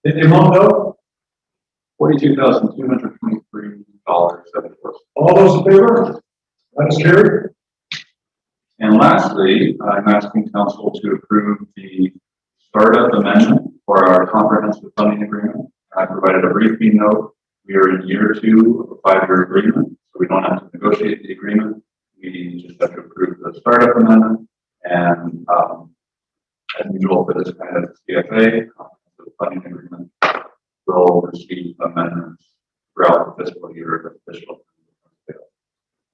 In the amount of $42,223.74. all those in favor? That is carried. And lastly, I'm asking council to approve the startup amendment for our comprehensive funding agreement. I provided a briefing note. We are in year 2 of a 5-year agreement, so we don't have to negotiate the agreement. We just have to approve the startup amendment. And as usual for this kind of CFA, the funding agreement will receive amendments throughout the fiscal year of the official.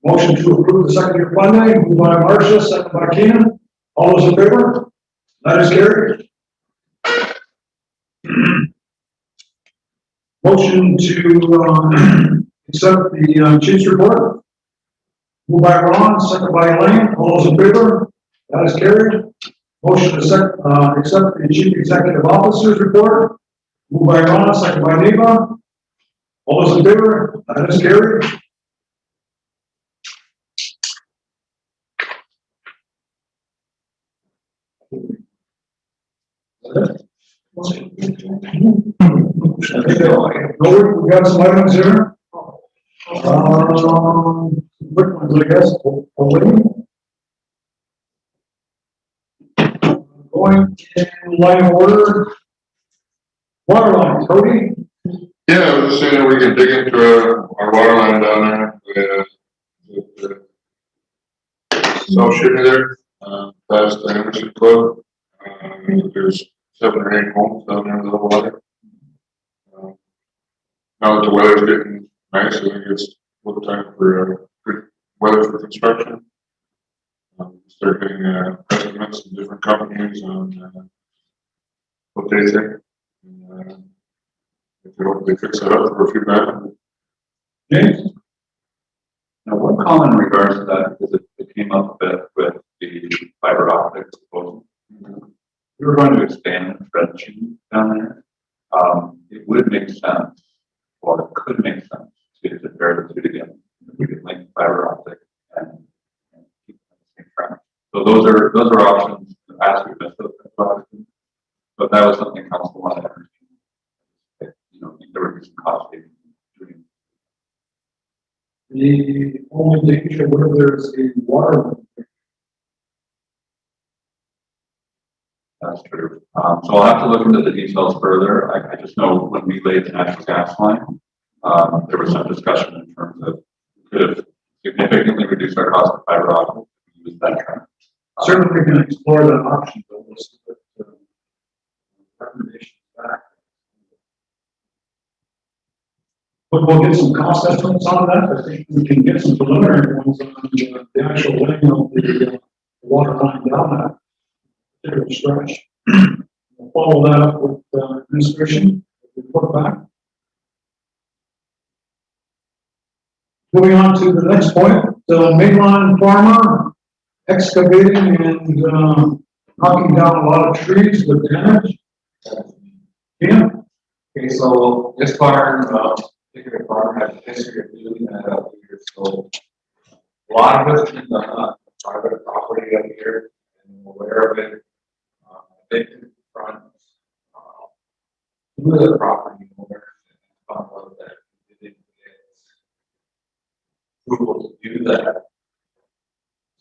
Motion to approve the second year funding, moved by Marcia, second by Keenan. All those in favor? That is carried. Motion to accept the chief's report. Moved by Ron, second by Elaine. All those in favor? That is carried. Motion to accept the chief executive officer's report. Moved by Ron, second by Neva. All those in favor? That is carried. Robert, we got some items here. Quick ones, I guess. Going in line of order. Water line, Cody. Yeah, I was just saying that we can dig into our water line down there. South Shimmy there, past the Emerson Club. There's 7 or 8 homes down there with the water. Now that the weather's getting nice, I think it's a good time for good weather for construction. Start getting estimates from different companies on what they think. If they hopefully fix it up for a few grand. James? Now, one comment in regards to that, because it came up a bit with the fiber optic proposal. We were going to expand dredging down there. It would make sense, or it could make sense, to pair the two together. We could link fiber optic and keep them the same track. So those are options. In the past, we've missed those options, but that was something council wanted to understand. There would be some cost savings doing. The only danger where there's a water line. That's true. So I'll have to look into the details further. I just know when we laid the natural gas line, there was some discussion in terms of could have significantly reduced our cost of fiber optic if we use that trend. Certainly we can explore that option, but we'll see what recommendations back. But we'll get some cost estimates on that. I think we can get some preliminary ones on the actual laying of the water line down that particular stretch. We'll follow that up with administration. Report back. Moving on to the next point, the mainline farmer excavating and knocking down a lot of trees with damage. Yeah. Okay, so this farm, particular farm has a history of doing that up here. So a lot of us in the private property up here, and I'm aware of it. They can front two of the property owners and found out that they didn't get approval to do that.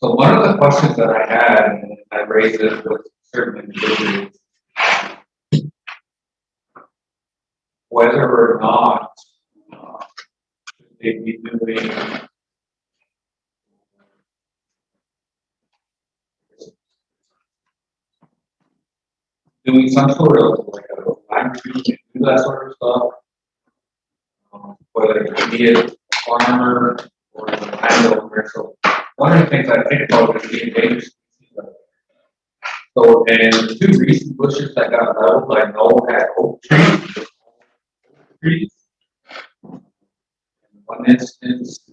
So one of the questions that I had, and I raised it with certain individuals, whether or not they'd be doing some sort of like a land treatment, do that sort of stuff. Whether it be a farmer or the landowner. So one of the things I think about is the endangered species. So, and the 2 recent bushes that got leveled, I know had oak trees. In one instance,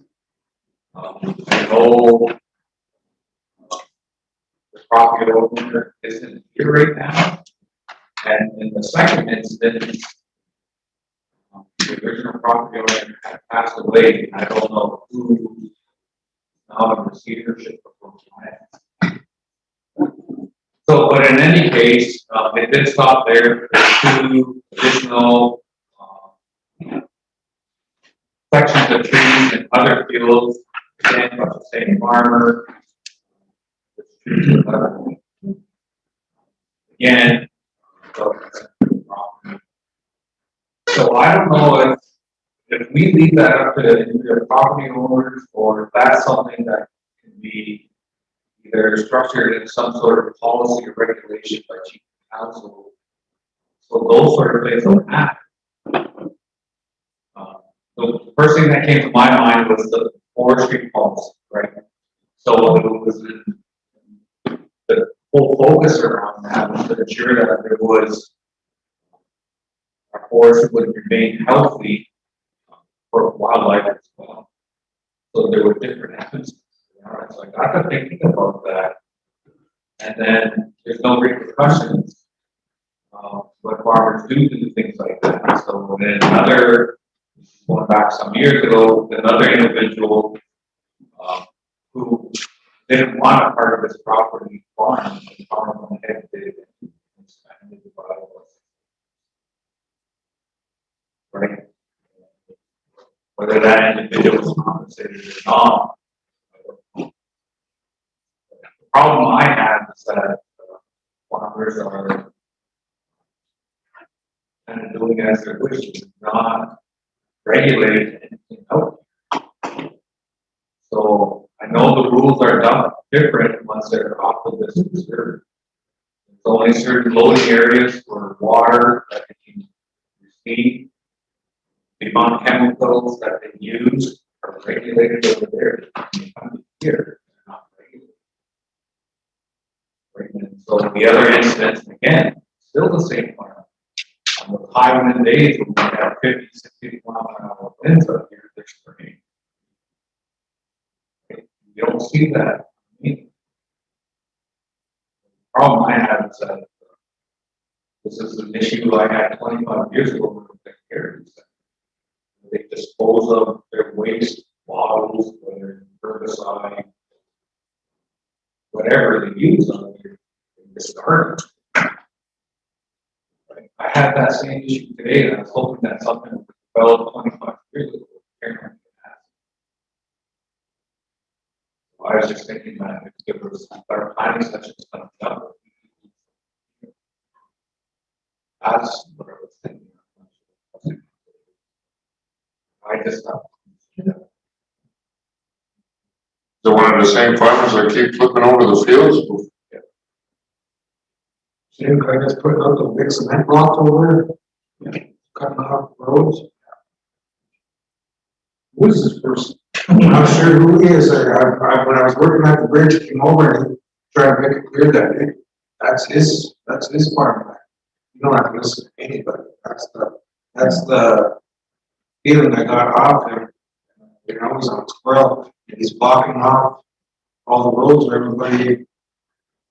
I know the property owner isn't here right now. And in the second instance, the original property owner had passed away. I don't know who now in receivership of those lands. So, but in any case, it did stop there. There's 2 additional, sections of trees and other fields, again, by the same farmer. Again, so I don't know if we leave that up to the property owners, or if that's something that can be either structured in some sort of policy or regulation by chief council. So those sort of things don't happen. The first thing that came to my mind was the forestry policy, right? So it was the whole focus around that was to ensure that there was our forest would remain healthy for wildlife as well. So there were different emphases. So I got to thinking about that, and then there's no repercussions when farmers do things like that. So then another, going back some years ago, another individual who didn't want a part of his property farm, and farm on the head did and expanded the bylaws. Right? Whether that individual was compensated or not. The problem I have is that farmers are kind of doing as their wish, not regulating anything out. So I know the rules are done different once they're off of this reserve. There's only certain loading areas for water that they can receive. The amount of chemicals that they use are regulated over there. Here, they're not regulated. Right? And so the other instance, again, still the same farm. On the high wind days when we have 50, 60 mile an hour winds up here, they're spraying. You don't see that. The problem I have is that this is an issue I had 25 years ago when I took care of this. They dispose of their waste bottles, whether herbicide, whatever they use on here, they discard it. I had that same issue today, and I was hoping that something would develop 25 years ago. I was just thinking that if there was our planning sessions coming up, that's what I was thinking. I just thought, So one of the same farmers that keep flipping over the fields? Same guy that's putting out the big cement blocks over there, cutting off roads. Who is this person? I'm not sure who he is. When I was working at the bridge, he came over and he tried to make it clear that that's his farm. You don't have to listen to anybody. That's the feeling I got off him. You know, he's on squirrel and he's blocking off all the roads where everybody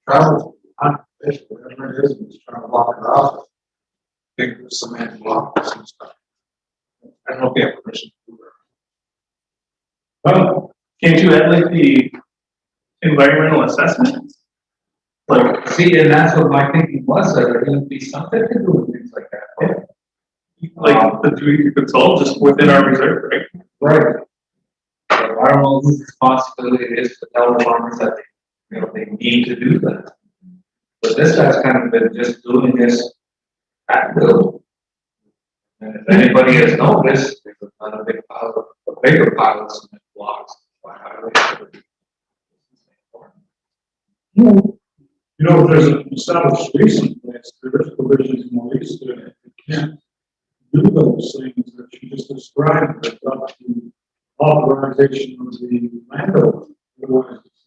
travels, hunt, fish, whatever it is, and he's trying to block it off. Big cement blocks and stuff. I don't know if you have permission to do that. Well, can't you add like the environmental assessment? like, see, and that's what my thinking was, that there would be something to do with things like that. Like the duty to consult just within our reserve, right? Right. So I don't know whose responsibility it is to tell the farmers that they need to do that. But this guy's kind of been just doing this at will. And if anybody has noticed, there's another big pile, a bigger pile of cement blocks. You know, there's an established recent place, there is provisions in the lease that you can't do those things that you just described, but up to authorization of the landowner. Otherwise, it's,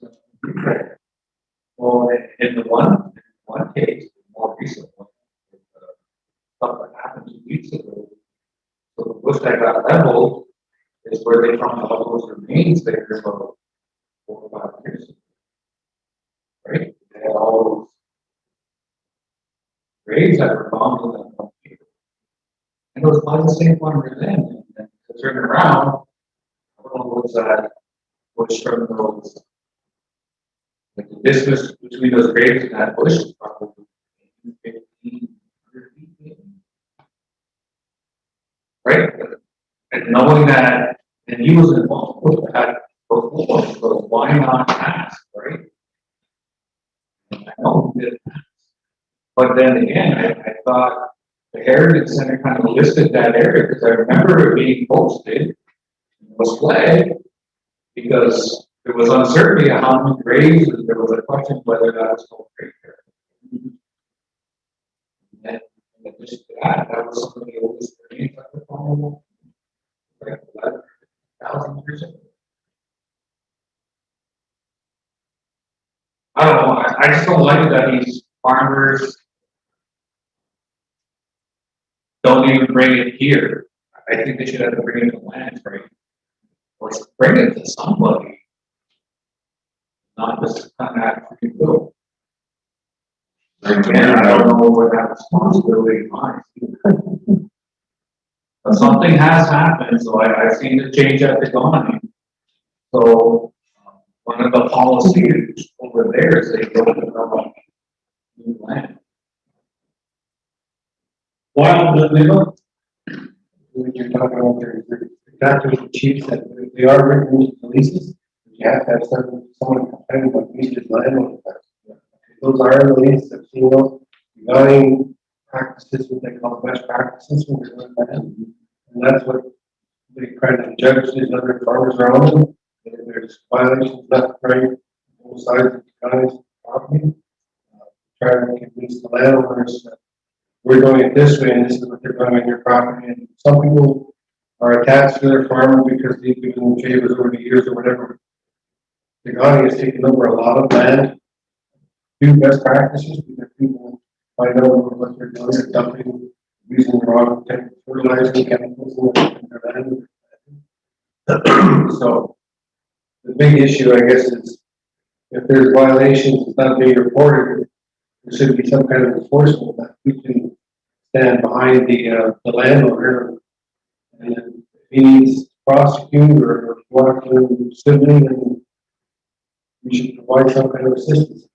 Well, in the one case, the more recent one, stuff that happened 2 weeks ago. So the bush that got leveled is where they found all those remains there about 4 or 5 years ago. Right? They had all those graves that were found in that one field. And it was by the same farmer then, and to turn around, I don't know what's that, which from those Like the distance between those graves and that bush is probably 1,500 feet, maybe. Right? And knowing that, and he was involved with that before, so why not ask, right? And I know he did. But then again, I thought the Heritage Center kind of listed that area because I remember it being posted, it was flagged, because there was uncertainty on how many graves, and there was a question whether that was still great there. And in addition to that, that was some of the oldest graves I could find, like 11,000 years ago. I don't know, I just don't like that these farmers don't even bring it here. I think they should have to bring it to land, right? Or bring it to somebody, not just come at free will. Again, I don't know where that responsibility lies. But something has happened, so I've seen the change at the colony. So one of the policies over there is they don't develop new land. Wild, they look, When you're talking about the doctors and chiefs that they are written into the leases, you have to have someone complaining about uses land. Those are the leases that, you know, design practices, what they call best practices when they're doing land. And that's what they try to judge these other farmers around them. If there's violations left, right, both sides of the county's property. Try to convince the landowners that we're doing it this way, and this is what they're doing on your property. And some people are attached to their farm because they've given favors over the years or whatever. The county has taken over a lot of land, do best practices because people find out what they're doing, they're dumping, using the wrong type of fertilizer chemicals in their land. So the big issue, I guess, is if there's violations, it's not being reported. There should be some kind of enforcement that we can stand behind the landowner, and if he needs to prosecute or want to civilly, then we should provide some kind of assistance.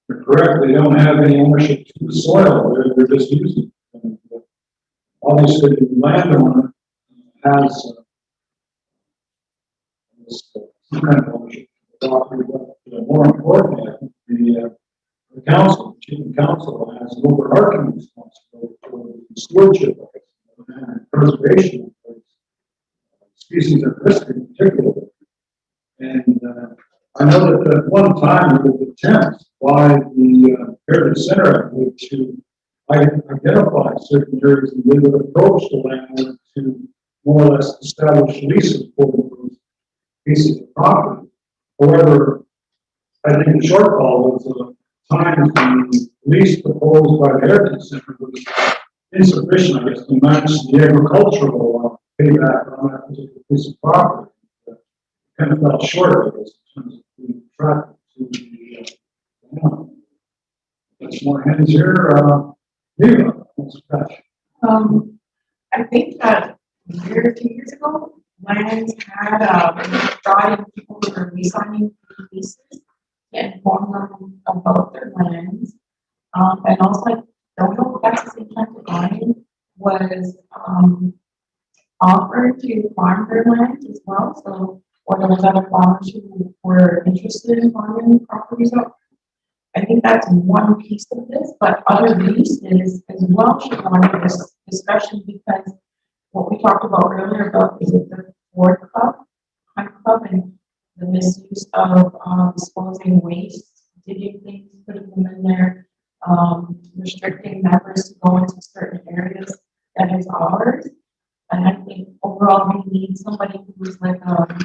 you're correct, they don't have any ownership to the soil, they're just using it. And, obviously, the landowner has some kind of ownership to the property, but more importantly, I think the council, the chief council has an overarching responsibility for the stewardship of it and preservation of species at risk in particular. And I know that at one time there was attempts by the Heritage Center to identify certain areas and they would approach the landlord to more or less establish leases for those pieces of property. However, I think the shortfall was times the lease proposed by the Heritage Center was insufficient, I guess, to match the agricultural payback on that particular piece of property. Kind of fell short of this in terms of being attracted to the That's more hands here. Leva, what's that? I think that a year or 2 years ago, Lands had brought in people who were resigning leases to inform them about their lands. And also, I don't know if that's the same time that Ryan was offered to farm their land as well. So, or there was other farmers who were interested in farming properties out. I think that's one piece of this, but other pieces as well should go into this discussion because what we talked about earlier about is it the Ford Club, Hunt Club, and the misuse of disposing waste, digging things, putting them in there, restricting members to go into certain areas that is ours. And I think overall we need somebody who's like land.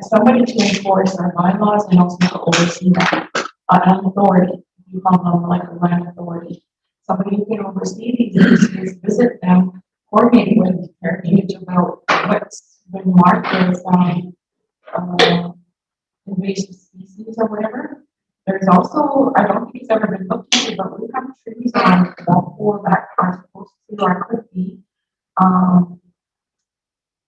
Somebody to enforce our bylaws and also to oversee that. An authority, we call them like a land authority. Somebody who can oversee these issues, visit them, coordinate with Heritage about what's been marked as invasive species or whatever. There's also, I don't think it's ever been looked into, but we have trees on Walpole that are supposed to or could be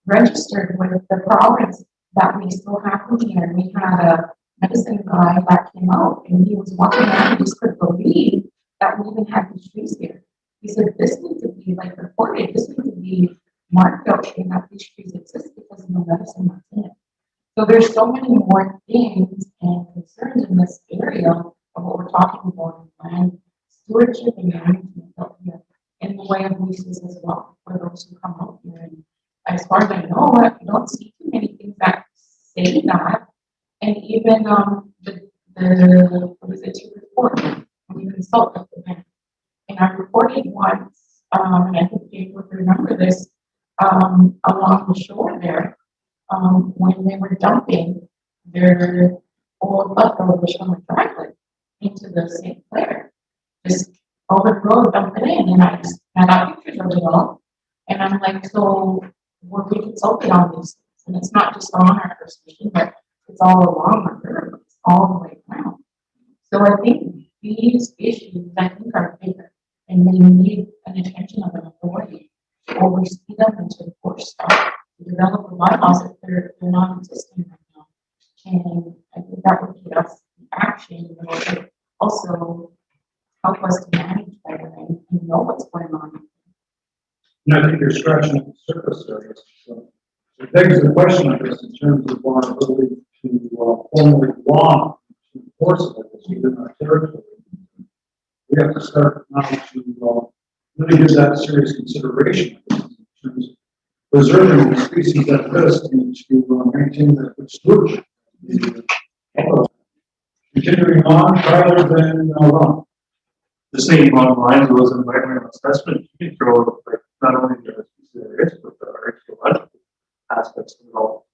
registered with the province that we still have them here. We had a medicine guy that came out and he was walking around and just couldn't believe that we even had these trees here. He said, this needs to be like reported, this needs to be marked out and that these trees exist because of the medicine that's in it. So there's so many more things and concerns in this area of what we're talking about, land stewardship and management out here in the way of leases as well for those who come out here. And as far as I know, I don't see too many things that say that. And even the what is it, to report when you consult with the bank. And I reported once, and I think you would remember this, along the shore there, when they were dumping their old leftovers from the driveway into the St. Clair. Just over the road, dump it in, and I got pictures of it all. And I'm like, so were we consulted on these things? And it's not just on our first meeting, but it's all along the river, it's all the way around. So I think these issues, I think, are bigger, and they need an attention of an authority to oversee them and to enforce stuff, to develop the bylaws if they're non-existent right now. And I think that would get us action, and also help us to manage better and know what's going on. And I think you're scratching at the surface there. So it begs the question, I guess, in terms of our ability to formulate law to enforce it within our territory. We have to start now to really give that serious consideration in terms of preserving the species at risk and to maintain the good stewardship. Continuing on, Tyler, then Ron. The same bottom line was environmental assessment. You can throw not only the risk, but the archaeological aspects of it all.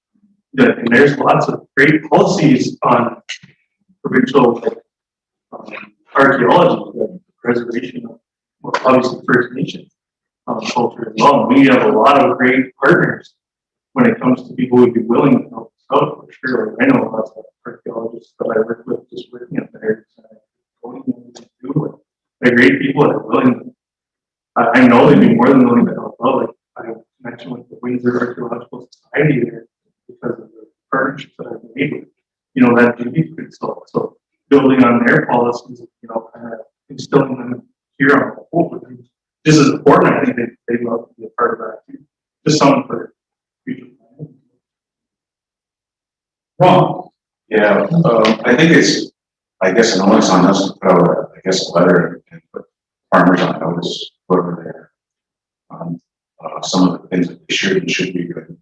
And there's lots of great policies on provincial archaeology, like preservation of, well, obviously First Nations culture as well. We have a lot of great partners when it comes to people who would be willing to help us out, for sure. Like, I know lots of archaeologists that I work with just working up there. They're great people that are willing. I know they'd be more than willing to help out. Like I mentioned with the Windsor Archaeological Society there, because of the partnerships that I've made with, that can be pretty solid. So building on their policies, kind of instilling them here on the whole. This is important. I think they'd love to be a part of that too. Just something for future planning. Ron. Yeah, I think I guess an onus on us to put out, a letter and put farmers on notice over there. Some of the things that they should and should be doing.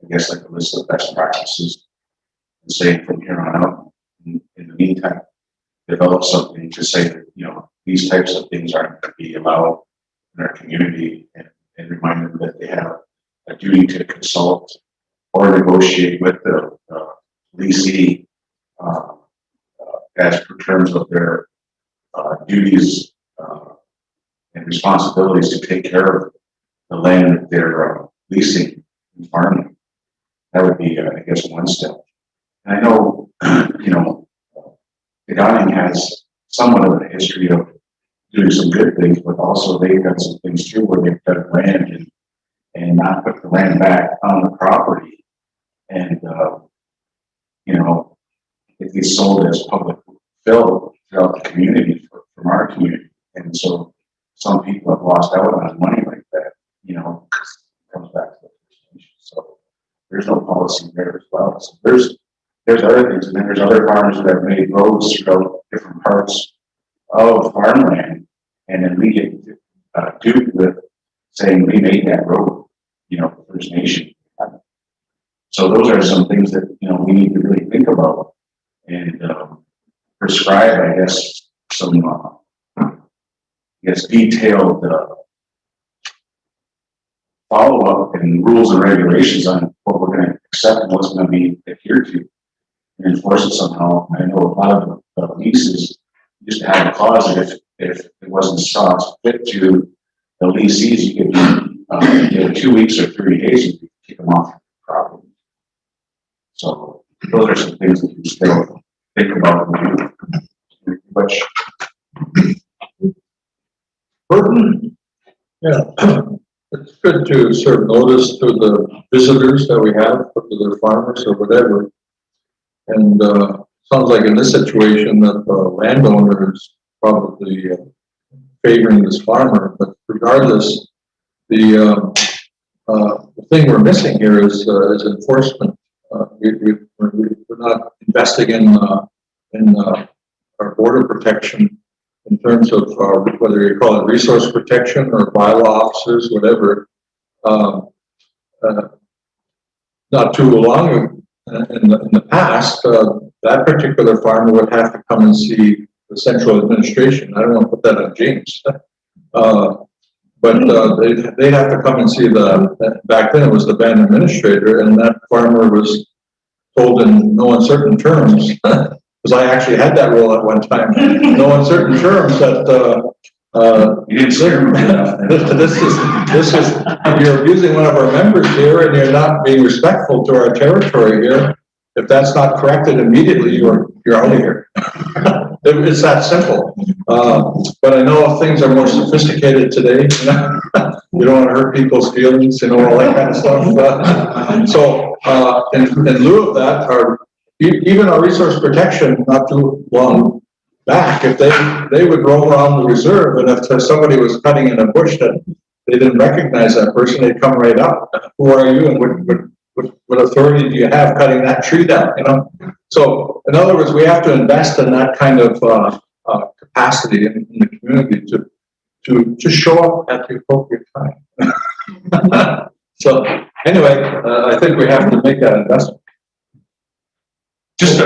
I guess like a list of best practices and say from here on out. In the meantime, develop something to say that, these types of things aren't going to be allowed in our community and remind them that they have a duty to consult or negotiate with the leasee as per terms of their duties and responsibilities to take care of the land that they're leasing and farming. That would be, I guess, one step. And I know, Deganing has somewhat of a history of doing some good things, but also they've got some things too where they've got land and not put the land back on the property. And, it gets sold as public fill throughout the community from our community. And so some people have lost out on money like that, it comes back to the First Nation. So there's no policy there as well. So there's other things, and then there's other farmers that have made roads throughout different parts of farmland, and then we get duped with saying we made that road, the First Nation. So those are some things that we need to really think about and prescribe, I guess, some detailed follow-up and rules and regulations on what we're going to accept and what's going to be adhered to and enforce it somehow. I know a lot of the leases used to have a clause that if it wasn't saw fit to the leasees, you could give 2 weeks or 30 days and kick them off the property. So those are some things that you still think about. Which Burton? Yeah. good to serve notice to the visitors that we have, to their farmers or whatever. And, sounds like in this situation that the landowner is probably favoring this farmer, but regardless, the thing we're missing here is enforcement. We're not investing in our border protection in terms of whether you call it resource protection or bylaw officers, whatever. Not too long in the past, that particular farmer would have to come and see the central administration. I don't want to put that on James. But they'd have to come and see back then it was the band administrator, and that farmer was told in no uncertain terms, because I actually had that role at one time, no uncertain terms that, You didn't scare me enough. this is, you're abusing one of our members here and you're not being respectful to our territory here. If that's not corrected immediately, you're out of here. It's that simple. But I know things are more sophisticated today. You don't want to hurt people's feelings, all that kind of stuff. So, in lieu of that, even our resource protection, not too long back, if they would roam around the reserve, and if somebody was cutting in a bush that they didn't recognize that person, they'd come right up. Who are you, and what authority do you have cutting that tree down? So, in other words, we have to invest in that kind of capacity in the community to show up at the appropriate time. So, anyway, I think we have to make that investment. Just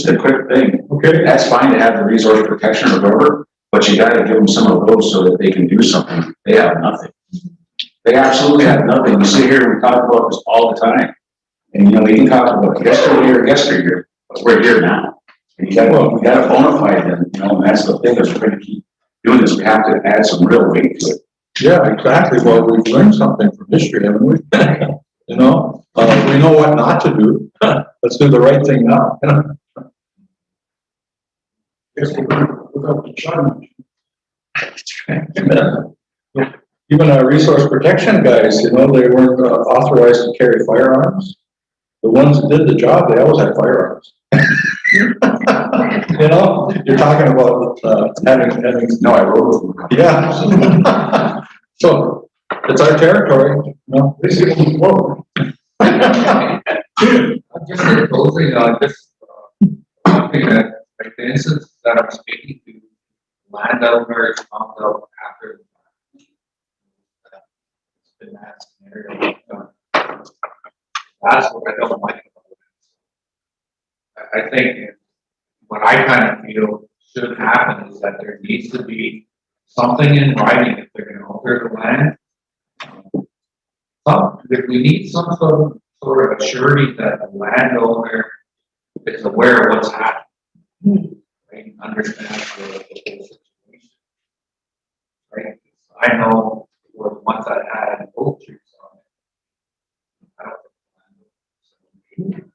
a quick thing. Okay. That's fine to have the resource protection or whatever, but you gotta give them some of those so that they can do something. They have nothing. They absolutely have nothing. We sit here and we talk about this all the time. And we can talk about yesteryear, but we're here now. And we gotta bona fide them, and that's the thing, is we're gonna keep doing this. We have to add some real weight to it. Yeah, exactly. Well, we've learned something from history, haven't we? We know what not to do. Let's do the right thing now. Yes, we're gonna look up the challenge. Even our resource protection guys, they weren't authorized to carry firearms. The ones that did the job, they always had firearms. You're talking about having. No, I wrote them. Yeah. So it's our territory. This is forward. Just in closing, just one thing that, like the instance that I'm speaking to, landowners found out after it's been that scenario. That's what I don't like about it. I think what I kind of feel should happen is that there needs to be something in writing if they're going to alter the land. If we need some sort of surety that the landowner is aware of what's happening, right? Understands the whole situation, right? I know were the ones that had oak trees on it. I don't think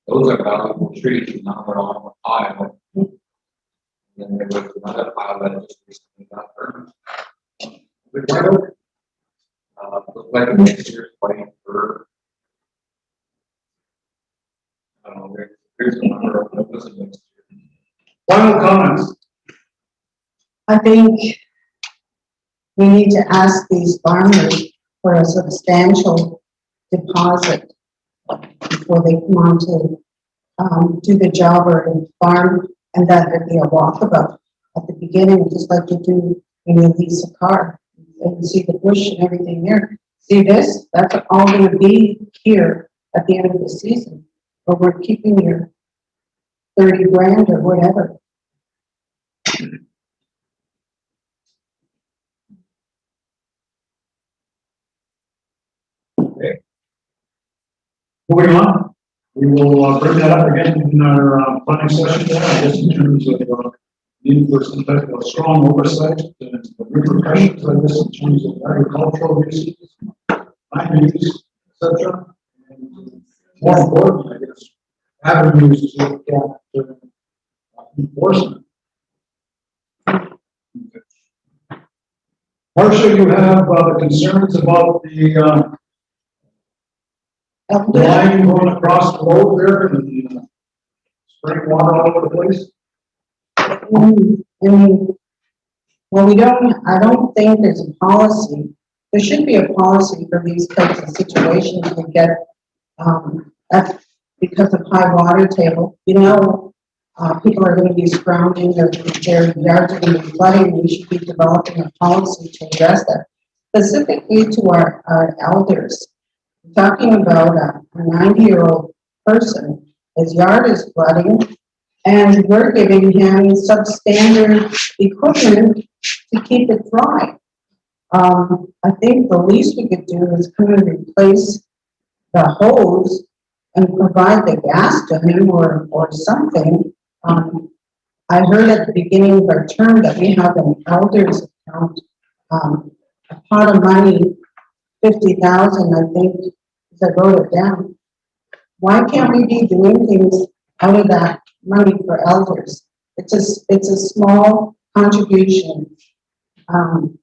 those are valuable trees, and now they're on the pile. And then there was another pile that just recently got burned. Looked like a mixture of white fir. I don't know, there's a number of those in mixture. Final comments. I think we need to ask these farmers for a substantial deposit before they come on to do the job or farm, and that there'd be a walkabout at the beginning, just like you do when you lease a car. And you see the bush and everything there. See this? That's all going to be here at the end of the season. Or we're keeping your 30 grand or whatever. Okay. Moving on, we will bring that up again in our planning session. I guess in terms of need for some type of strong oversight and the repercussions of this in terms of agricultural uses, land use, etc. And more importantly, I guess, avenues to look at enforcement. Marcia, you have, the concerns about the line going across the road there and spraying water all over the place? Well, I don't think there's a policy. There should be a policy for these types of situations to get, because of high water table, people are gonna be scrounging, their yards are gonna be flooding, we should be developing a policy to address that. Specifically to our elders, talking about a 90-year-old person, his yard is flooding, and we're giving him substandard equipment to keep it dry. I think the least we could do is come and replace the hose and provide the gas to him or something. I heard at the beginning of our term that we have an elders account, a pot of money, 50,000, I think, as I wrote it down. Why can't we be doing things out of that money for elders? It's a small contribution, and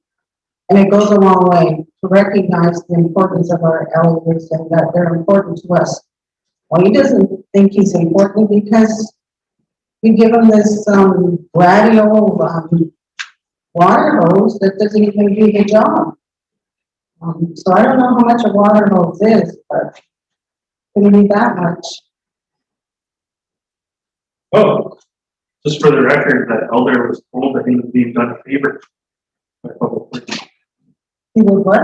it goes a long way to recognize the importance of our elders and that they're important to us. Well, he doesn't think he's important because we give him this bratty old water hose that doesn't even do the job. So I don't know how much a water hose is, but it can be that much. Oh, Just for the record, that elder was told that he was being done a favor by Public Works. He would what?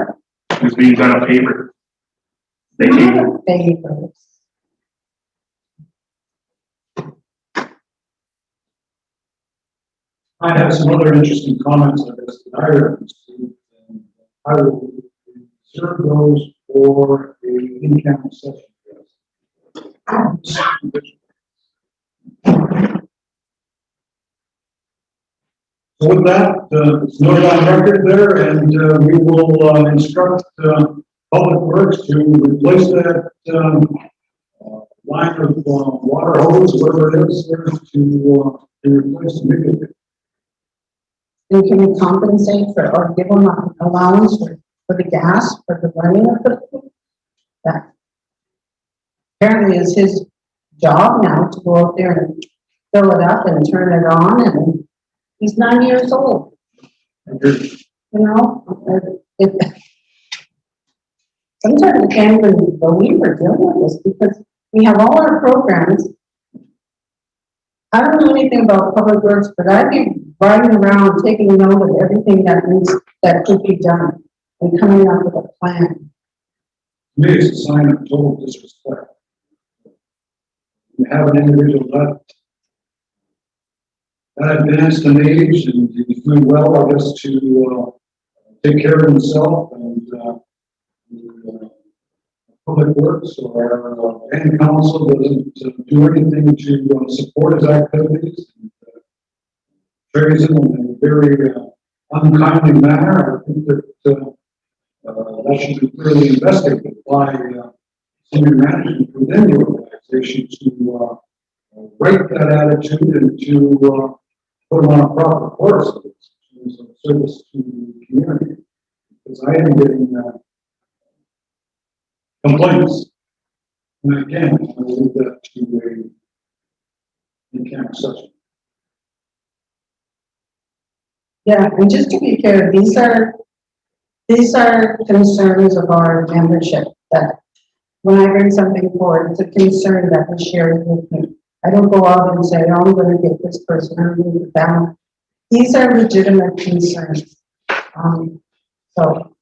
He was being done a favor. They gave him, Favors. I have some other interesting comments on this that I received, and I will reserve those for a in-camera session. So with that, it's noted on record there, and we will instruct Public Works to replace that line of water hose, whatever it is, there to replace immediately. And can we compensate for, or give them an allowance for the gas, for the running of the, that apparently is his job now to go out there and fill it up and turn it on, and he's 90 years old. Sometimes I can't even believe we're dealing with this because we have all our programs. I don't know anything about Public Works, but I'd be riding around taking note of everything that could be done and coming up with a plan. To me, it's a sign of total disrespect. You have an individual that advanced in age and he's doing well, I guess, to take care of himself and Public Works or any council doesn't do anything to support his activities. And, treats him in a very unkindly manner. I think that that should be clearly investigated by senior management within the organization to break that attitude and to put them on a proper course of service to the community. Because I am getting complaints. And again, I will leave that to a in-camera session. Yeah, and just to be clear, these are concerns of our membership that when I bring something forward, it's a concern that we share with me. I don't go out and say, oh, I'm going to get this person, I'm going to get that one. These are legitimate concerns. So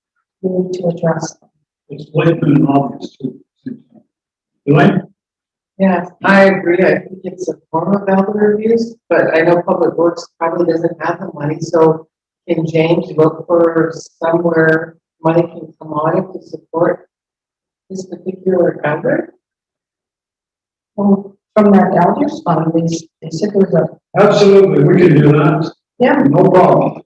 we need to address them. It's blatant and obvious too. Elaine? Yes, I agree. I think it's a form of elder abuse, but I know Public Works probably doesn't have the money, so can James look for somewhere money can come out of to support this particular elder? Well, from that elders fund, they said there's a, Absolutely, we can do that. yeah, No problem.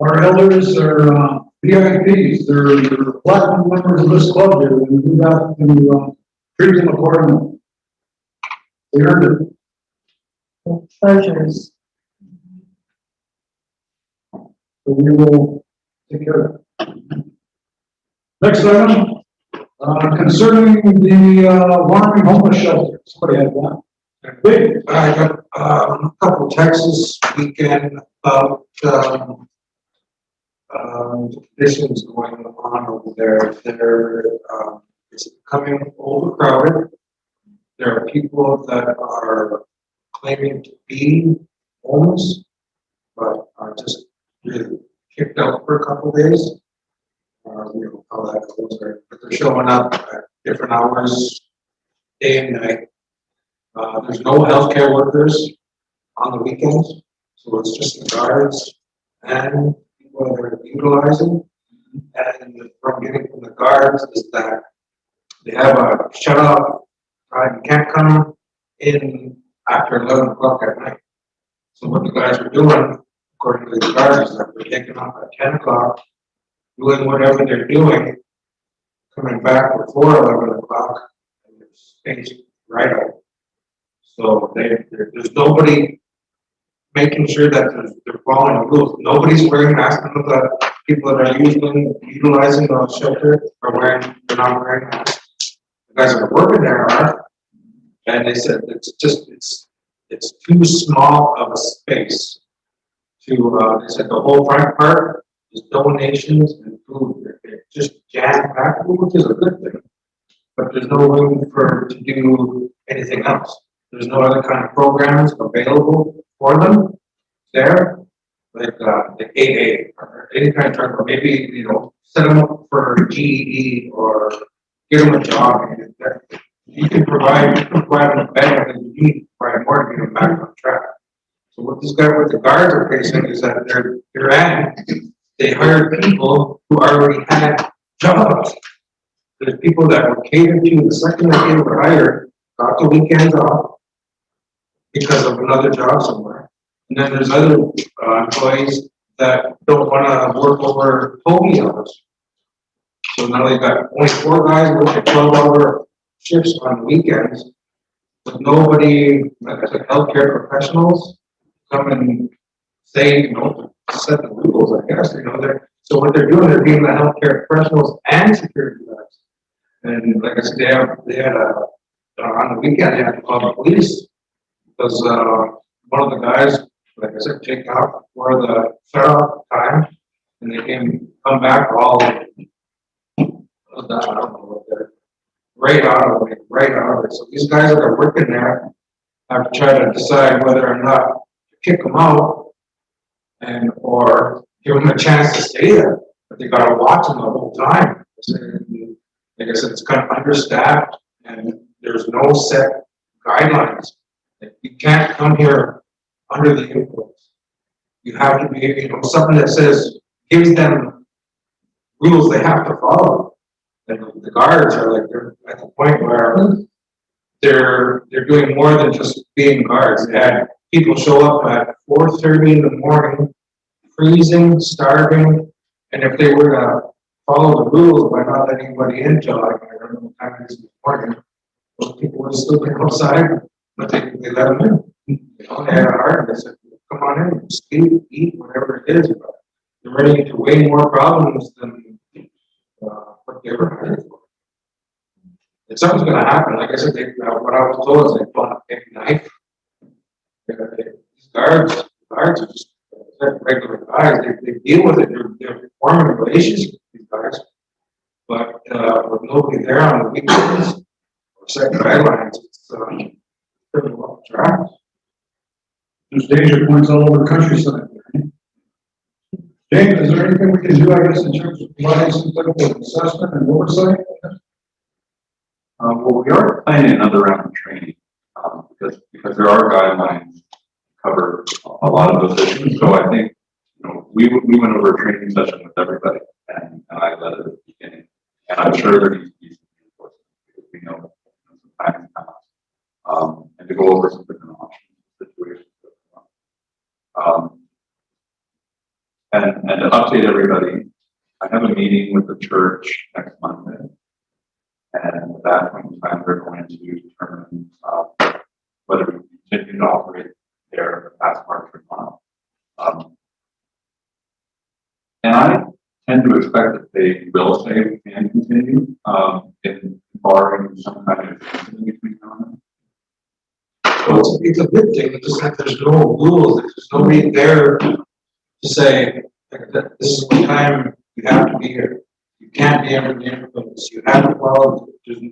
Our elders are VIPs, they're platinum members of this club here, and we got to treat them accordingly. They earned it. the treasures. So we will take care of that. Next item, concerning the, Wyoming homeless shelter. Somebody had one. Big. I got, a couple texts this weekend about, conditions going on over there. It's becoming overcrowded. There are people that are claiming to be homeless, but are just really kicked out for a couple days. You know, how that goes, but they're showing up at different hours, day and night. There's no healthcare workers on the weekends, so it's just the guards and people that are utilizing. And from getting from the guards is that they have a shut off, you can't come in after 11 o'clock at night. So what the guys are doing, according to the guards, is that they're taking off at 10 o'clock, doing whatever they're doing, coming back before 11 o'clock, and there's space right out. So there's nobody making sure that they're following the rules. Nobody's wearing masks. None of the people that are utilizing the shelter they're not wearing masks. The guys that are working there are, and they said it's too small of a space to, they said the whole front part is donations and food. They're just jam-packed, which is a good thing. But there's no room to do anything else. There's no other kind of programs available for them there, like the AA or any kind of program, or maybe, you know, set them up for GED or give them a job. You can provide them better than you need to provide more to get them back on track. So what the guards are facing is that they hired people who already had jobs. There's people that were catered to the second that they were hired, got the weekends off because of another job somewhere. And then there's other employees that don't want to work over 40 hours. So now they've got only 4 guys working 12-hour shifts on weekends, with nobody, like I said, healthcare professionals come and say, you know, set the rules, I guess, you know, so what they're doing, they're being the healthcare professionals and security guards. And like I said, they had on the weekend, they had to call the police because one of the guys, like I said, take off for the shut-off time, and they come back all, I don't know what they're, right out of it. So these guys that are working there have to try to decide whether or not to kick them out or give them a chance to stay there. But they got to watch them the whole time. Like I said, it's kind of understaffed, and there's no set guidelines. Like, you can't come here under the influence. You have to be, you know, something that gives them rules they have to follow. And the guards are like, they're at the point where they're doing more than just being guards. They had people show up at 4:30 in the morning, freezing, starving, and if they were to follow the rules by not letting anybody in till like, I don't know what time it is in the morning, those people would still be outside, but they let them in. You know, they had a heart, and they said, come on in, sleep, eat, whatever it is. But they're running into way more problems than what they were hired for. If something's going to happen, like I said, what I was told is they pull out a big knife. These guards are just regular guys. They deal with it. They're forming relationships with these guys. But with nobody there on the weekends or setting guidelines, it's pretty well tracked. There's danger points all over the countryside. James, is there anything we can do, I guess, in terms of providing some type of assessment and oversight? Well, we are planning another round of training because there are guidelines to cover a lot of those issues. So I think, you know, we went over a training session with everybody, and I led it at the beginning. And I'm sure there needs to be some reinforcement because we know some time has passed, and to go over some different options, situations. And to update everybody, I have a meeting with the church next Monday. And at that point in time, we're going to determine whether we continue to operate there past March or not. expect that they will say we can continue, in barring some kind of incident between now and then. So it's a good thing, it's just that there's no rules, there's nobody there to say, like, that this is the time you have to be here. You can't be ever near this, you have to follow, there's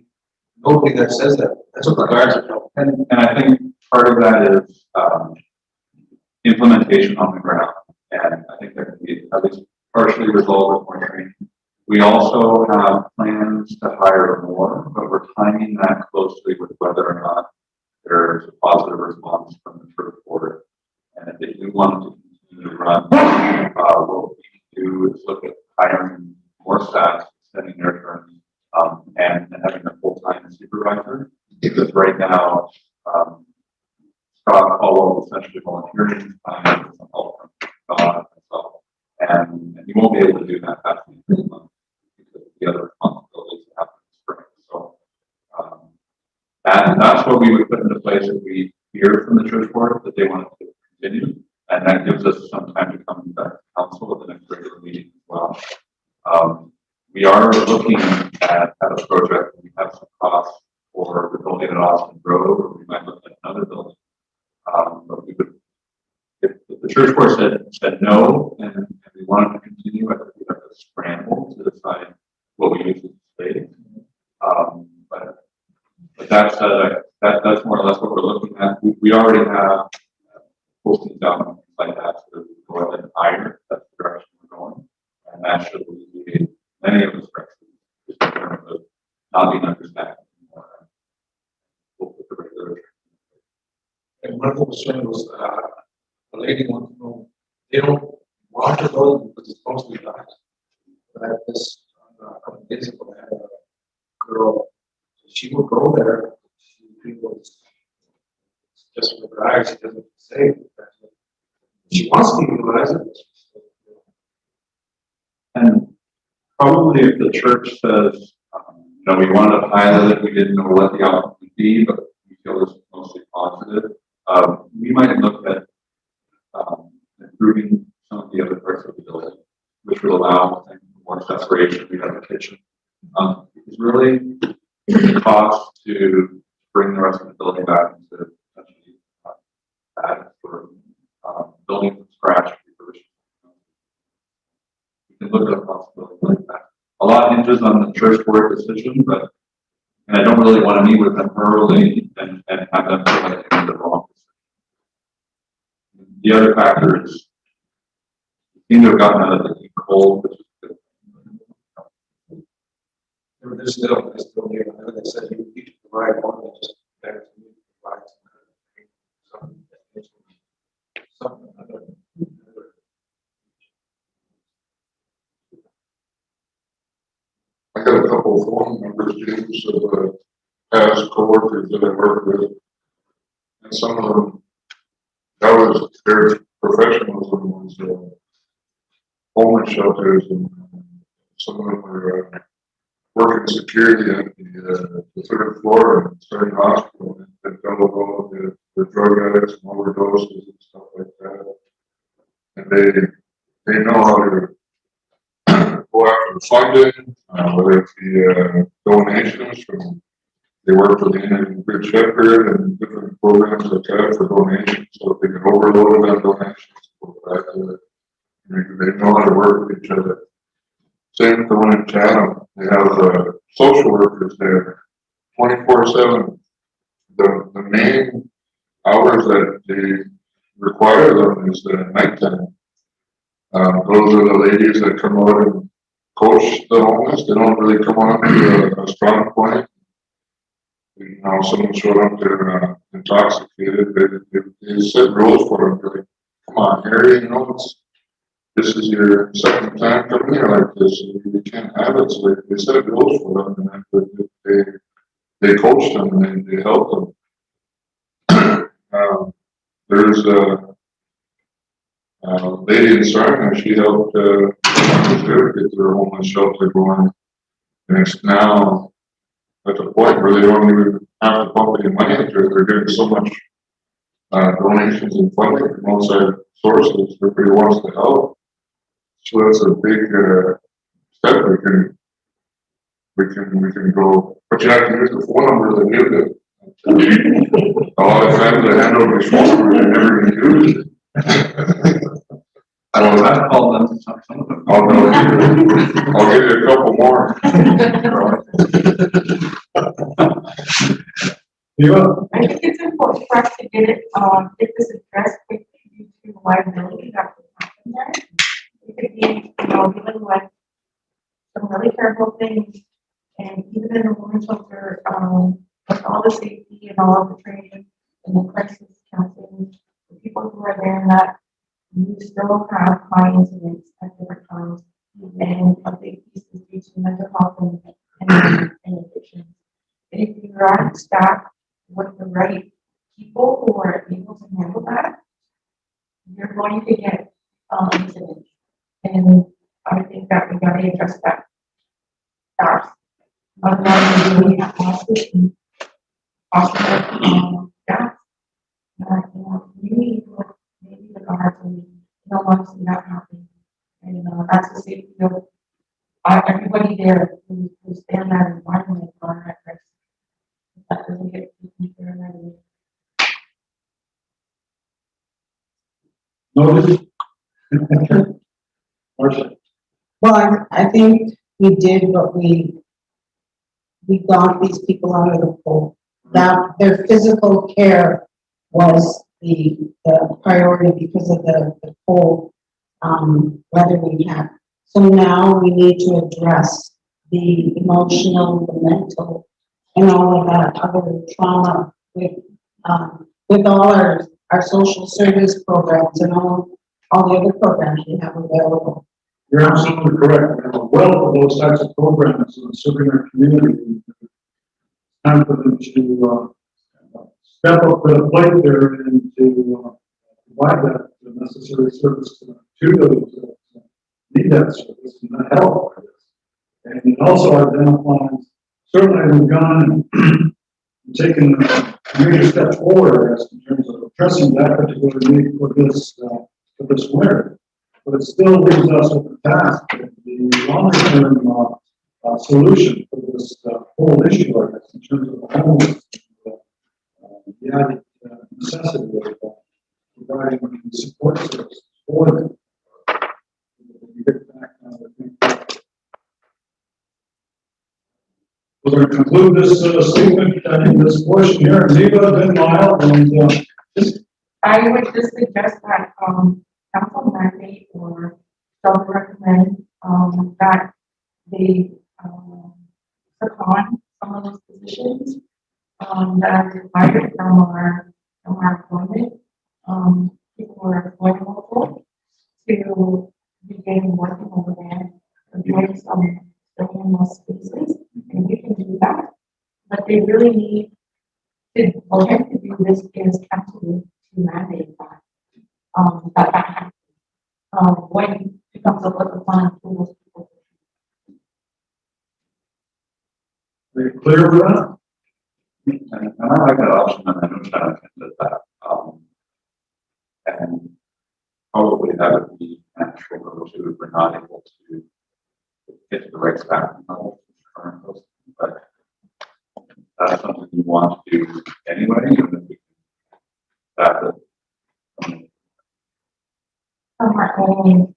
nobody that says that, that's what the guards are telling. And I think part of that is, implementation on the ground. And I think that can be at least partially resolved with more training. We also have plans to hire more, but we're timing that closely with whether or not there's a positive response from the church board. And if they do want to continue to run, what we can do is look at hiring more staff, extending their terms, and having a full-time supervisor. Because right now, Scott Caldwell is essentially volunteering, with some help from God himself. And you won't be able to do that after the month because of the other responsibilities that happen in spring. So, that's what we would put into place if we hear from the church board that they want to continue. And that gives us some time to come back to council at the next regular meeting as well. We are looking at a project, we have some costs for the building at Austin Road, or we might look at another building. But we would, if the church board said no, and we wanted to continue, I think we have to scramble to decide what we use with the space. But that's more or less what we're looking at. We already have postings down and things like that, so that we go ahead and hire. That's the direction we're going, and that should alleviate many of the stresses just in terms of not being understaffed anymore. We'll put the regular. And one of the concerns was, the lady wants to know, they don't want to go because it's mostly guys. But I had this, a couple of days ago, I had a girl, she would go there, she was just for guys, she doesn't say that. She wants to utilize it. And probably if the church says, we wanted to pilot it, we didn't know what the outcome would be, but we feel it's mostly positive. We might look at improving some of the other parts of the building, which would allow more separation. We have a kitchen. It's really the cost to bring the rest of the building back into essentially that for building from scratch. We can look at a possibility like that. A lot hinges on the church board decision, and I don't really want to meet with them early and have them feel like they made the wrong decision. The other factor is we seem to have gotten out of the cold, which is good. There's still here, they said you need to provide one, they just better to provide something. I got a couple of phone numbers, James, of past coworkers that I worked with. And some of them, that was their professionalism was homeless shelters, and some of them were working security at the third floor of certain hospital and dealt with all of the drug addicts and overdoses and stuff like that. And they know how to go after the funding, whether it be donations from, they work with the Good Shepherd and different programs like that for donations, so they can overload it on donations. Go back to it. They know how to work with each other. Same with the one in Chatham. They have social workers there 24/7. The main hours that they require them is nighttime. Those are the ladies that come out and coach the homeless. They don't really come on to a strong point. Someone showed up there intoxicated. They set rules for them. Like, come on, Harry, this is your second time coming here like this. You can't have it. So they set rules for them, and they coach them and they help them. There's a lady in Sarnia, she helped get their homeless shelter going. And it's now at the point where they don't even have to pump any money into it. They're getting so much donations and funding from outside sources. Everybody wants to help. So that's a said we can go, but you have to use the phone number that give it. A lot of times I hand over these phone numbers, I never even use it. I don't know, I've called them, some of them. I'll give you a couple more. Yeah, I think it's important for us to get it, get this addressed quickly due to liability that could happen there. It could be, dealing with some really terrible things, and even in the women's shelter, with all the safety and all of the training and the crisis counseling, the people who are there, and that you still have high incidents at different times, and a big piece is due to mental health and addiction. If you're on staff with the right people who are able to handle that, you're going to get incidents. And I think that we gotta address that fast. Otherwise, we really have losses and possible deaths. Maybe the guards and don't want to see that happen. And that's the safety of everybody there who stand in that environment are at risk. That doesn't get taken care of. noted. Marcia, Well, I think we did what we got these people out of the pool. That their physical care was the priority because of the cold weather we had. So now we need to address the emotional, the mental, and all of that other trauma with all our social service programs and all the other programs we have available. you're absolutely correct. We have a wealth of those types of programs serving our community. Time for them to step up to the plate there and to provide that necessary service to those that need that service and that help. And it also identifies, certainly we've gone and taken major steps forward in terms of addressing that particular need for this winter. But it still leaves us with the task of the longer term solution for this whole issue, I guess, in terms of the homeless, the added necessity of providing support services for them. We get back now, I think. We're going to conclude this statement in this portion here. Ziva, Ben Lyle, and I would just suggest that, council mandate or shall recommend, that they, took on some of those positions, that are required from our employment, people who are employable to begin working over there and doing some filling those spaces, and we can do that. But they really need to, well, we have to do this as council to mandate that. That happens. When it comes up with a plan for those people. are you clear with that? And I like that option, and I know Jonathan did that. And probably that would be natural for those who were not able to get to the right staffing level for the current post. But that's something you want to do anyway, and then we can staff it. From our own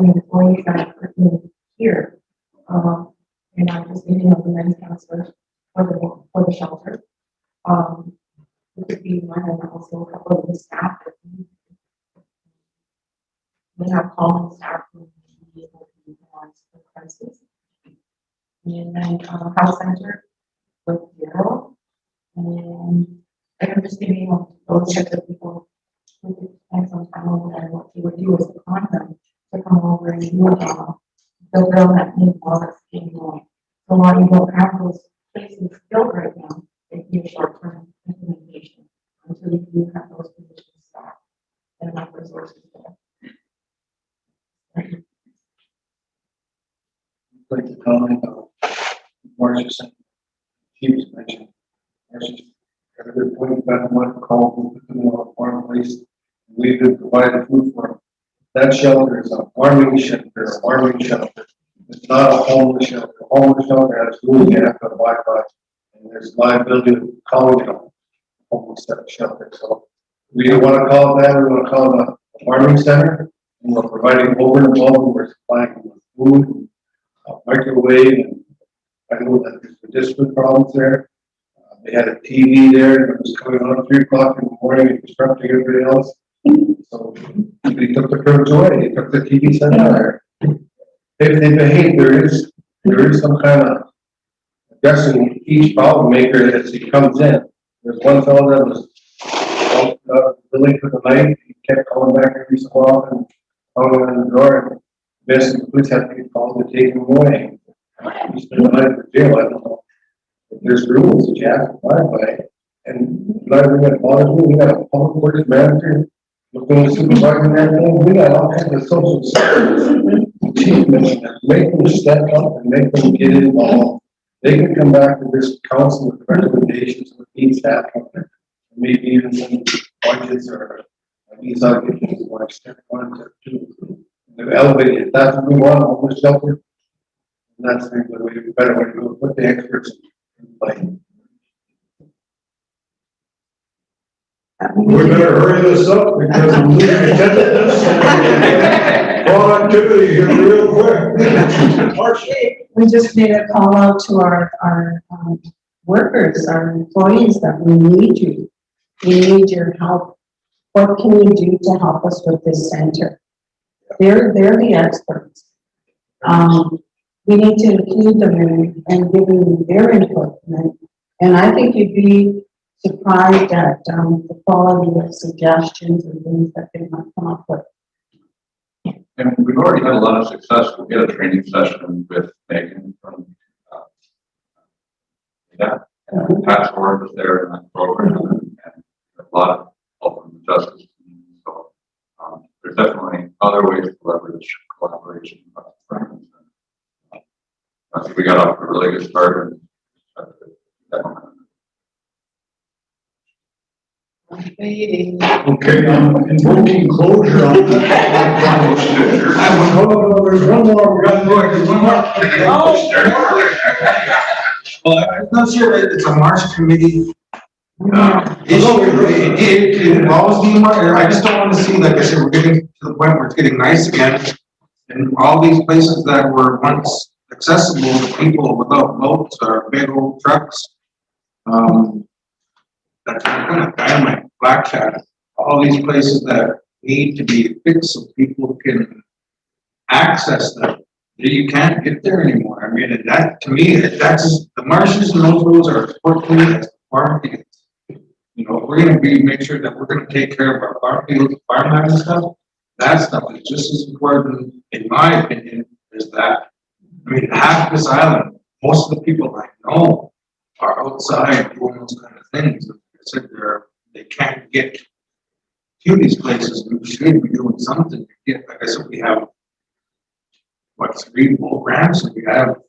employees that are working here. And I'm just thinking of the men's counselors for the shelter. It could be one and also a couple of the staff. We have common staff who be able to utilize the crisis. And then health center with Zero. And I'm just thinking of those types of people. And sometime over there, what he would do is to con them to come over and do the bill that new laws came along. So while you don't have those places filled right now, it'd be a short-term implementation until you do have those positions staffed and enough resources there. I'd like to comment on Marcia said. She was mentioned. Marcia, at a good point, about one call, we put them in a farm place. We've been providing food for them. That shelter is a farming shelter, It's not a homeless shelter. A homeless shelter has rules you have to abide by. And there's liability of calling it a homeless shelter. So we want to call it that, we want to call it a farming center. And we're providing over and above, and we're supplying them with food, microwave, and I know that there's logistic problems there. They had a TV there, and it was coming on at 3 o'clock in the morning and disrupting everybody else. So they took the privilege away, they took the TV set out there. If they behave, there is some kind of addressing each problem maker as he comes in. There's one fellow that was willing for the night, he kept calling back every so often, calling on the door, and basically the police had to get called to take him away. He spent the night in jail, I don't know. But there's rules that you have to abide by, and another thing that bothers me, we got a public works manager, looking at supervising that thing, we got all kinds of social services. Chief mentioned that, make them step up and make them get involved. They can come back to this council with recommendations what needs to happen. Maybe even some budgets or these other things like step 1, step 2. They've elevated it. That's what we want on the shelter. And that's the way, better way to go. Put the experts in play. We better hurry this up because I'm losing attentiveness and productivity here real quick. Marcia. We just made a call out to our workers, our employees, that we need you. We need your help. What can you do to help us with this center? They're the experts. We need to include them and give them their input. And I think you'd be surprised at the quality of suggestions and things that they might come up with. And we've already had a lot of success. We had a training session with Megan from, and Pat Ford was there in that program, and a lot of help from the justice team. So there's definitely other ways to leverage collaboration. I think we got off to a really good start. Okay, invoking closure on that. No, there's one more, we got there's one more. Well, I'm not sure that it's a March committee. It involves the environment. I just don't want to see, like I said, we're getting to the point where it's getting nice again. And all these places that were once accessible to people without boats or big old trucks. That's kind of Dynamite, Black Cat, all these places that need to be fixed so people can access them. You can't get there anymore. I mean, that to me, that's the marshes and those roads are important to me as farm fields. You know, if we're going to make sure that we're going to take care of our farm fields, farmland and stuff, that stuff is just as important, in my opinion, as that. I mean, half this island, most of the people I know are outside doing those kind of things. I said they can't get to these places. We should be doing something to get, like I said, we have 3 full ramps, and we have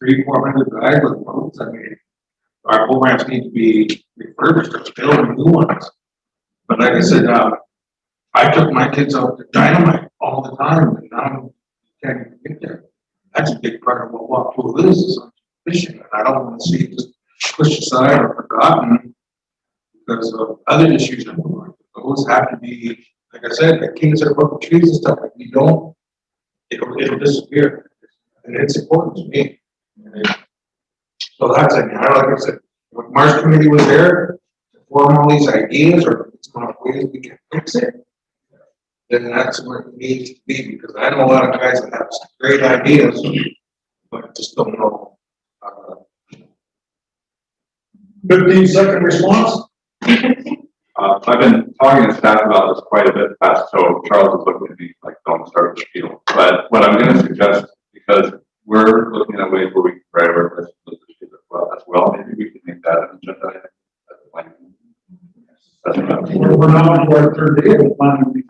300-400 guys with boats. I mean, our full ramps need to be refurbished or build new ones. But like I said, I took my kids out to Dynamite all the time, and now you can't even get there. That's a big part of what Walk Pool is fishing, and I don't want to see it just pushed aside or forgotten because of other issues in the world. Those have to be, like I said, the kings are above the trees and stuff. If you don't, it'll disappear, and it's important to me. So that's it. Like I said, when March committee was there to form all these ideas or some ways we can fix it, then that's where it needs to be, because I know a lot of guys that have some great ideas, but just don't know. 15-second response. I've been talking to staff about this quite a bit fast, so Charles is looking at me like, don't start the spiel. But what I'm going to suggest, because we're looking at ways where we can prioritize this issue as well, maybe we can make that an agenda item. We're now on our 3rd day of the planning.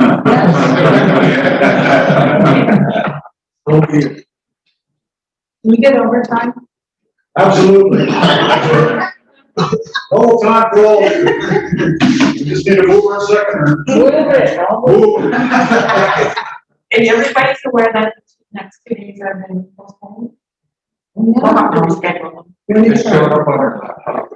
Okay. Can we get overtime? Absolutely. Whole time for all. You just need to move for a second. Move it, I'll move. Move. And everybody's aware that next 2 days have been postponed. Yeah. We'll have to reschedule them. It showed up on our laptop.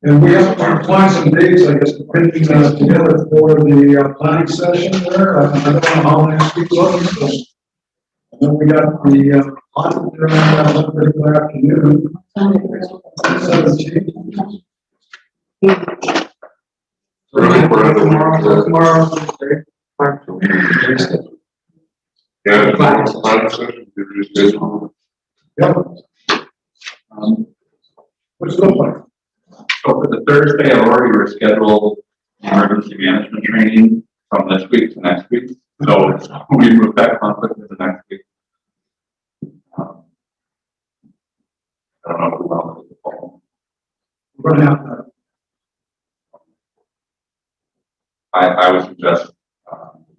And we have to find some dates, I guess, putting together for the planning session there. I don't know how next week looks. But and then we got the audit there on that afternoon. 17th. Tomorrow. Yeah, the planning session, you just did one. Yep. What's it look like? So for the Thursday, I've already rescheduled emergency management training from this week to next week. So we moved that conflict to the next week. I don't know if we want to do the fall. We're gonna have that. I would suggest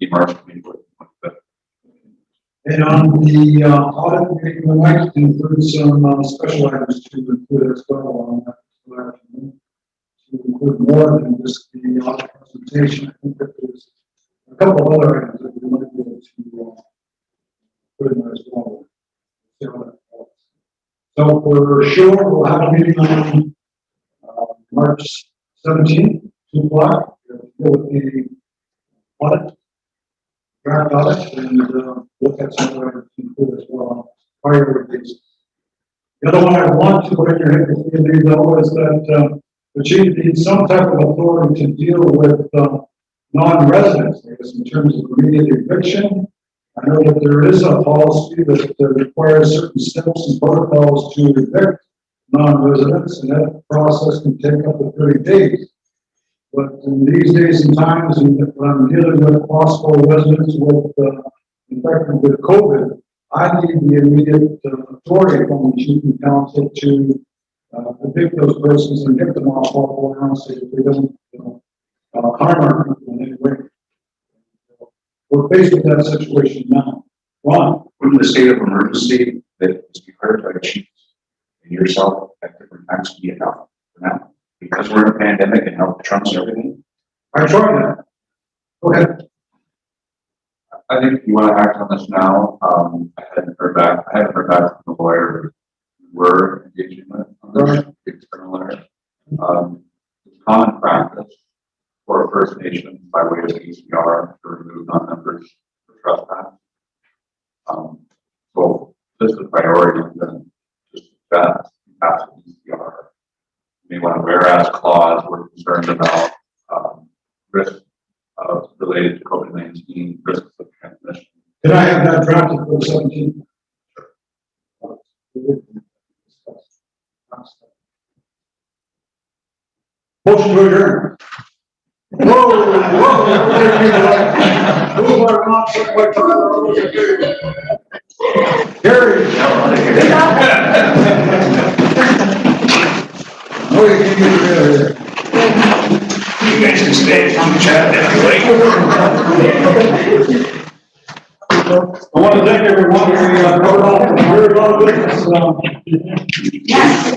emergency with the. And on the audit, we might include some special items to include as well on that. To include more than just the audit presentation. I think that there's a couple of other items that we might be able to put in there as well. See how that goes. So for sure, we'll have a meeting on March 17th, 2 o'clock. We'll deal with the audit, draft audit, and look at some other items to include as well on priority basis. The other one I want to bring your head with me, though, is that the chief needs some type of authority to deal with non-residents, I guess, in terms of immediate eviction. I know that there is a policy that requires certain steps and protocols to evict non-residents, and that process can take up to 30 days. But in these days and times, and when I'm dealing with possible residents with infected with COVID, I need the immediate authority from the chief and council to evict those persons and get them off our grounds so that they don't harm our people in any way. We're faced with that situation now. One, Wouldn't the state of emergency that is declared by the chiefs and yourself at different times be enough for now? Because we're in a pandemic and health trumps everything? I tried that. Go ahead. I think if you want to act on this now, I haven't heard back from the lawyer we're engaging with on this external lawyer. It's common practice for First Nations by way of ECR to remove non-members for trespass. So this is a priority, and then just that pass ECR. You may want to whereas clause, we're concerned about risk related to COVID-19, risks of transmission. Can I have that drafted for the 17th? Motion to adjourn. Whoa, Move our concept by Tyler. Carry. No, you can't get rid of it. You guys can stay and chat anyway. I want to thank everyone for your, very lot of business. Yes.